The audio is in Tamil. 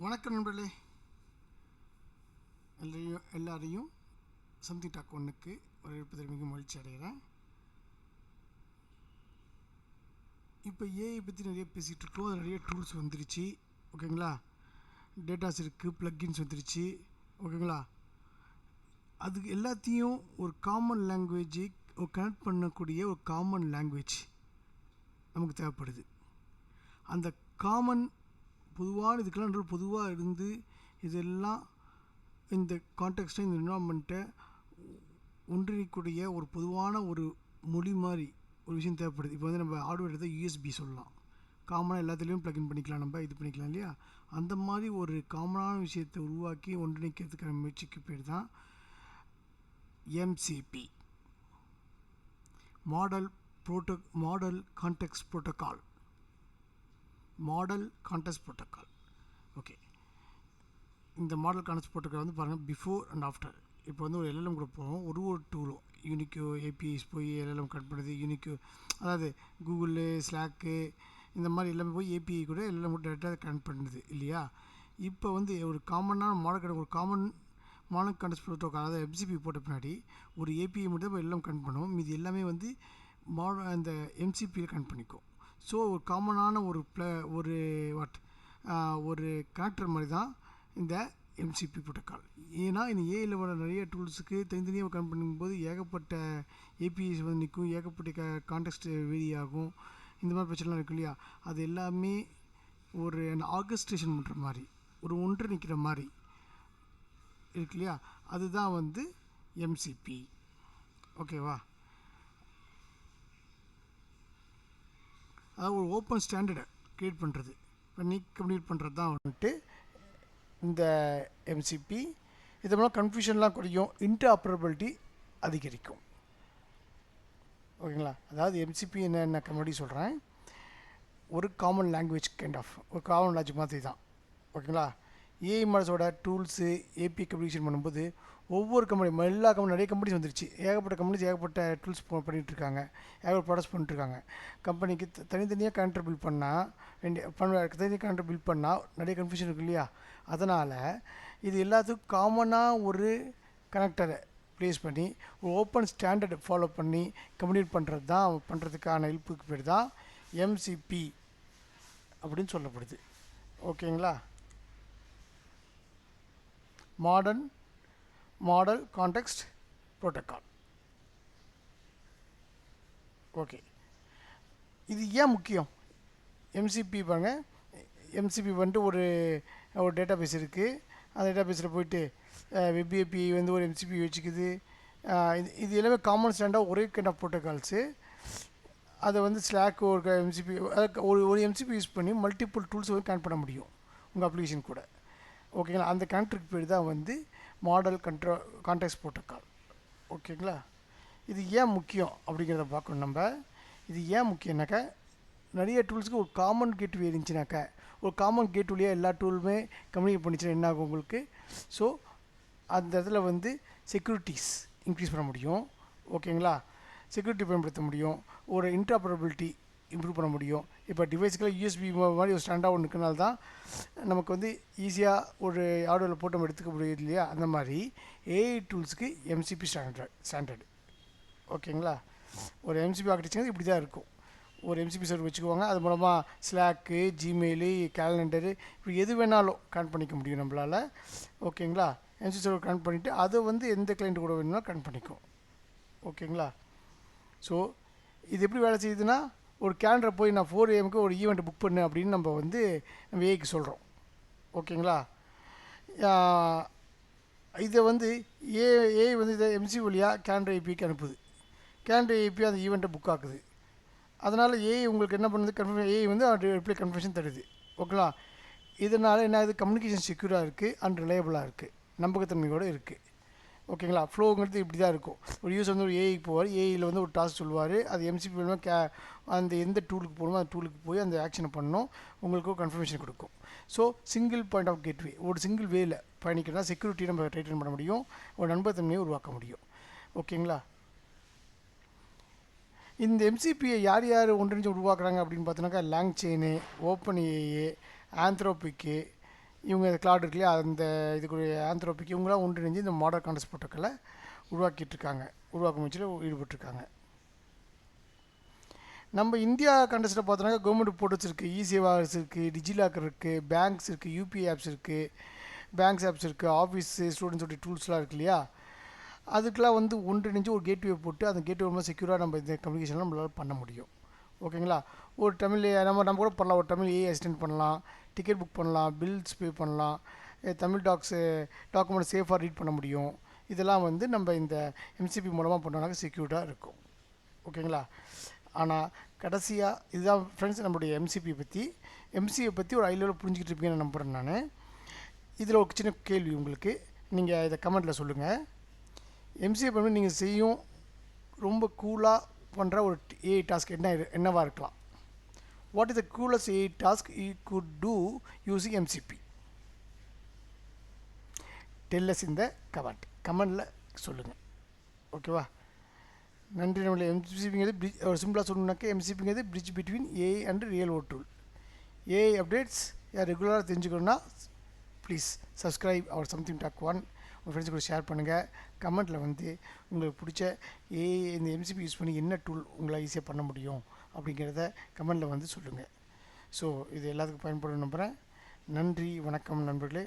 வணக்கம் நண்பர்களே, எல்லாரையும் சம்திங் டாக் ஒன்றுக்கு வரவேற்பதில் மிக மகிழ்ச்சி அடைகிறேன். இப்போ ஏஐ பற்றி நிறைய பேசிகிட்டு இருக்கோம். அது நிறைய டூல்ஸ் வந்துருச்சு. ஓகேங்களா, டேட்டாஸ் இருக்குது, ப்ளக்கின்ஸ் வந்துருச்சு. ஓகேங்களா, அதுக்கு எல்லாத்தையும் ஒரு காமன் லாங்குவேஜை கனெக்ட் பண்ணக்கூடிய ஒரு காமன் லாங்குவேஜ் நமக்கு தேவைப்படுது. அந்த காமன் பொதுவான இதுக்கெல்லாம் பொதுவாக இருந்து இதெல்லாம் இந்த கான்டெக்ஸ்ட்டை, இந்த என்விரான்மெண்ட்டை ஒன்றிணைக்கூடிய ஒரு பொதுவான ஒரு மொழி மாதிரி ஒரு விஷயம் தேவைப்படுது. இப்போ வந்து நம்ம ஹார்ட்வேர் எடுத்தால் யூஎஸ்பி சொல்லலாம், காமனாக எல்லாத்துலேயும் ப்ளக்இன் பண்ணிக்கலாம், நம்ம இது பண்ணிக்கலாம் இல்லையா. அந்த மாதிரி ஒரு காமனான விஷயத்தை உருவாக்கி ஒன்றிணைக்கிறதுக்கான முயற்சிக்கு பேர் தான் MCB, model context protocol. Okay, இந்த மாடல் கான்டெக்ஸ்ட் ப்ரோட்டோகால் வந்து பாருங்கள், பிஃபோர் அண்ட் ஆஃப்டர். இப்போ வந்து ஒரு எல்எல்எம் கூட போகிறோம், ஒரு டூலும் யூனிக்யூ ஏபிஐஸ் போய் எல்எல்எம் கனெக்ட் பண்ணுறது. யூனிக்யூ அதாவது கூகுள், ஸ்லாக்கு, இந்த மாதிரி எல்லாமே போய் ஏபிஐ கூட எல்எல்எம் கூட டேரெக்டாக கனெக்ட் பண்ணுறது இல்லையா. இப்போ வந்து ஒரு காமனான ஒரு மாடல் கான்டெக்ஸ்ட் ப்ரோட்டோகால், அதாவது எம்சிபி போட்ட பின்னாடி ஒரு ஏபிஐ மட்டும் தான் எல்லாம் கனெக்ட் பண்ணுவோம். மீது எல்லாமே வந்து அந்த எம்சிபியில் கனெக்ட் பண்ணிக்கும். ஸோ ஒரு காமனான ஒரு கனெக்டர் மாதிரி தான் இந்த எம்சிபி ப்ரோட்டோகால். ஏன்னா இந்த ஏஐயில் வர நிறைய டூல்ஸுக்கு தனித்தனியாக கனெக்ட் பண்ணும்போது ஏகப்பட்ட ஏபிஐஸ் வந்து நிற்கும், ஏகப்பட்ட கான்டெக்ஸ்ட் வேரி ஆகும், இந்த மாதிரி பிரச்சனைலாம் இருக்கும் இல்லையா. அது எல்லாமே ஒரு ஆர்கஸ்ட்ரேஷன் பண்ணுற மாதிரி, ஒரு ஒன்று நிற்கிற மாதிரி இருக்கு இல்லையா. அதுதான் வந்து எம்சிபி. ஓகேவா, அதாவது ஒரு ஓப்பன் ஸ்டாண்டர்டை க்ரியேட் பண்ணுறது, கம்யூனிகேட் பண்ணுறது தான் வந்துட்டு இந்த எம்சிபி. இது மூலம் கன்ஃபியூஷன்லாம் குறையும், இன்டர்ஆப்பரபிலிட்டி அதிகரிக்கும். ஓகேங்களா, அதாவது எம்சிபி என்ன முன்னாடி சொல்கிறேன், ஒரு காமன் லாங்குவேஜ் ஒரு காமன் லாங்குவேஜ் மாதிரி தான். ஓகேங்களா, ஏஐ மாடல்ஸோட டூல்ஸு ஏபி கம்யூனிகேஷன் பண்ணும்போது ஒவ்வொரு எல்லா நிறைய கம்பெனிஸ் வந்துருச்சு. ஏகப்பட்ட கம்பெனிஸ் ஏகப்பட்ட டூல்ஸ் பண்ணிகிட்ருக்காங்க, ஏகப்பட்ட ப்ராடக்ட்ஸ் பண்ணிட்டுருக்காங்க. கம்பெனிக்கு தனித்தனியாக கனெக்டர் பில்ட் பண்ணால் நிறைய கன்ஃபியூஷன் இருக்கு இல்லையா. அதனால் இது எல்லாத்துக்கும் காமனாக ஒரு கனெக்டரை ப்ளேஸ் பண்ணி ஒரு ஓப்பன் ஸ்டாண்டர்டை ஃபாலோ பண்ணி கம்யூனிகேட் பண்ணுறதுக்கான ஹெல்ப்புக்கு பேர் தான் எம்சிபி அப்படின்னு சொல்லப்படுது. ஓகேங்களா, மாடல் கான்டெக்ஸ்ட் ப்ரோட்டோகால். ஓகே, இது ஏன் முக்கியம்? எம்சிபி பாருங்கள், எம்சிபி வந்துட்டு ஒரு டேட்டா பேஸ் இருக்குது. அந்த டேட்டா பேஸில் போயிட்டு வெப் ஏபிஐ வந்து ஒரு எம்சிபி வச்சுக்குது. இது எல்லாமே காமன் ஸ்டாண்டாக ஒரே கைண்ட் ஆஃப் ப்ரோட்டோகால்ஸு. அதை வந்து ஸ்லாக் ஒரு எம்சிபி, ஒரு எம்சிபி யூஸ் பண்ணி மல்டிபிள் டூல்ஸ் வந்து கனெக்ட் பண்ண முடியும் உங்கள் அப்ளிகேஷன் கூட. ஓகேங்களா, அந்த கனெக்டருக்கு பேர் தான் வந்து மாடல் கான்டெக்ஸ்ட் ப்ரோட்டோகால். ஓகேங்களா, இது ஏன் முக்கியம் அப்படிங்கிறத பார்க்கணும் நம்ம. இது ஏன் முக்கியம்னாக்கா, நிறைய டூல்ஸுக்கு ஒரு காமன் கேட்வே இருந்துச்சுனாக்கா, ஒரு காமன் கேட்வேலையாக எல்லா டூலுமே கம்யூனிகேட் பண்ணிச்சுன்னா என்ன ஆகும் உங்களுக்கு. ஸோ அந்த இடத்துல வந்து செக்யூரிட்டிஸ் இன்க்ரீஸ் பண்ண முடியும். ஓகேங்களா, செக்யூரிட்டி பயன்படுத்த முடியும், ஒரு இன்டர்ஆப்பரபிலிட்டி இம்ப்ரூவ் பண்ண முடியும். இப்போ டிவைஸுக்கெல்லாம் யூஎஸ்பி மாதிரி ஒரு ஸ்டாண்டாக ஒன்று இருக்கனால தான் நமக்கு வந்து ஈஸியாக ஒரு ஆடியோவில் போட்டு நம்ம எடுத்துக்க முடியுது இல்லையா. அந்த மாதிரி ஏஐ டூல்ஸுக்கு எம்சிபி ஸ்டாண்டர்டு. ஓகேங்களா, ஒரு எம்சிபி ஆர்கிடெக்சர் இப்படி தான் இருக்கும். ஒரு எம்சிபி சர்வர் வச்சுக்குவாங்க, அது மூலமாக ஸ்லாக்கு, ஜிமெயிலு, கேலண்டரு, இப்படி எது வேணாலும் கனெக்ட் பண்ணிக்க முடியும் நம்மளால். ஓகேங்களா, எம்சிபி சர்வர் கனெக்ட் பண்ணிவிட்டு அதை வந்து எந்த கிளைண்ட் கூட வேணும்னா கனெக்ட் பண்ணிக்கும். ஓகேங்களா, ஸோ இது எப்படி வேலை செய்யுதுன்னா, ஒரு கேலண்டரை போய் நான் 4 AM ஒரு ஈவெண்ட்டை புக் பண்ணு அப்படின்னு நம்ம ஏஐக்கு சொல்கிறோம். ஓகேங்களா, இதை வந்து ஏஐ வந்து இதை எம்சி வழியாக கேலண்டர் ஏபிக்கு அனுப்புது. கேலண்டர் ஏபி அந்த ஈவெண்ட்டை புக் ஆக்குது. அதனால் ஏஐ உங்களுக்கு என்ன பண்ணுது, ஏஐ வந்து ரிப்ளை கன்ஃபர்மேஷன் தருது. ஓகேங்களா, இதனால் என்ன ஆகுது, கம்யூனிகேஷன் செக்யூராக இருக்குது அண்ட் ரிலையபிளாக இருக்குது, நம்பகத்தன்மையோடு இருக்குது. ஓகேங்களா, ஃப்ளோங்கிறது இப்படி தான் இருக்கும். ஒரு யூஸ் வந்து ஒரு ஏஐக்கு போவார், ஏஐயில் வந்து ஒரு டாஸ்க் சொல்லுவார், அது எம்சிபி மூலமாக அந்த எந்த டூலுக்கு போகணுமோ அந்த டூலுக்கு போய் அந்த ஆக்ஷனை பண்ணணும், உங்களுக்கு ஒரு கன்ஃபர்மேஷன் கொடுக்கும். So single point of gateway, ஒரு சிங்கிள் வேயில் பயணிக்கிறதா செக்யூரிட்டி நம்ம டைட்டன் பண்ண முடியும், ஒரு நம்பகத்தன்மையை உருவாக்க முடியும். ஓகேங்களா, இந்த எம்சிபியை யார் ஒன்றிணைஞ்சு உருவாக்குறாங்க அப்படின்னு பார்த்தோன்னாக்கா, லாங் செயினு, ஓப்பன் ஏஏ, ஆந்த்ரோபிக்கு, இவங்க கிளாட் இருக்கு இல்லையா, அந்த இதுக்குரிய ஆந்த்ரோபிக் இவங்களாம் ஒன்றிணைஞ்சு இந்த மாடல் கான்டெஸ்ட் ப்ரோட்டோக்காலை உருவாக்கிட்டுருக்காங்க, உருவாக்கும் முயற்சியில் ஈடுபட்டிருக்காங்க. நம்ம இந்தியா கண்டஸ்ட்டில் பார்த்தோன்னா கவர்மெண்ட் போர்ட்டல்ஸ் இருக்குது, இ-சேவாஸ் இருக்குது, டிஜிலாக்கர் இருக்குது, பேங்க்ஸ் இருக்குது, யூபிஐ ஆப்ஸ் இருக்குது, பேங்க்ஸ் ஆப்ஸ் இருக்குது, ஆஃபீஸு ஸ்டூடெண்ட்ஸோடைய டூல்ஸ்லாம் இருக்கு இல்லையா, அதுக்கெலாம் வந்து ஒன்றிணைஞ்சு ஒரு கேட்வே போட்டு அந்த கேட்வே மூலமாக செக்யூராக நம்ம இந்த கம்யூனிகேஷன்லாம் நம்மளால் பண்ண முடியும். ஓகேங்களா? ஒரு தமிழ் நம்ம கூட பண்ணலாம், ஒரு தமிழ் ஏஐ அசிஸ்டன்ட் பண்ணலாம், டிக்கெட் புக் பண்ணலாம், பில்ஸ் பே பண்ணலாம், தமிழ் டாக்குமெண்ட் சேஃபாக ரீட் பண்ண முடியும். இதெல்லாம் வந்து நம்ம இந்த எம்சிபி மூலமாக பண்ணோம்னாக்க செக்யூர்டாக இருக்கும். ஓகேங்களா? ஆனால் கடைசியாக இதுதான் ஃப்ரெண்ட்ஸ் நம்மளுடைய எம்சிபி பற்றி. எம்சியை பற்றி ஒரு ஐ-லெவலில் புரிஞ்சுக்கிட்டு இருப்பீங்கன்னு நம்புகிறேன் நான். இதில் ஒரு சின்ன கேள்வி உங்களுக்கு, நீங்கள் இதை கமெண்ட்டில் சொல்லுங்கள். எம்சிஏ பண்ணி நீங்கள் செய்யும் ரொம்ப கூலாக பண்ணுற ஒரு ஏஐ டாஸ்க் என்னவாக இருக்கலாம்? What is the coolest AI task you could do using MCP? Tell us இந்த கமெண்டில் சொல்லுங்கள். ஓகேவா? நன்றி. நம்மள எம்சிபிங்கிறது ஒரு சிம்பிளாக சொல்லணுன்னாக்க எம்சிபிங்கிறது bridge between AI and real world tool. AI updates ரெகுலராக தெரிஞ்சுக்கணுன்னா please subscribe our something talk one. உங்கள் ஃப்ரெண்ட்ஸ் கூட ஷேர் பண்ணுங்கள். கமெண்ட்டில் வந்து உங்களுக்கு பிடிச்ச ஏஐ இந்த எம்சிபி யூஸ் பண்ணி என்ன டூல் உங்களால் ஈஸியாக பண்ண முடியும் அப்படிங்கிறத கமெண்ட்டில் வந்து சொல்லுங்கள். ஸோ இது எல்லாத்துக்கும் பயன்படும் நம்புகிறேன். நன்றி, வணக்கம் நண்பர்களே.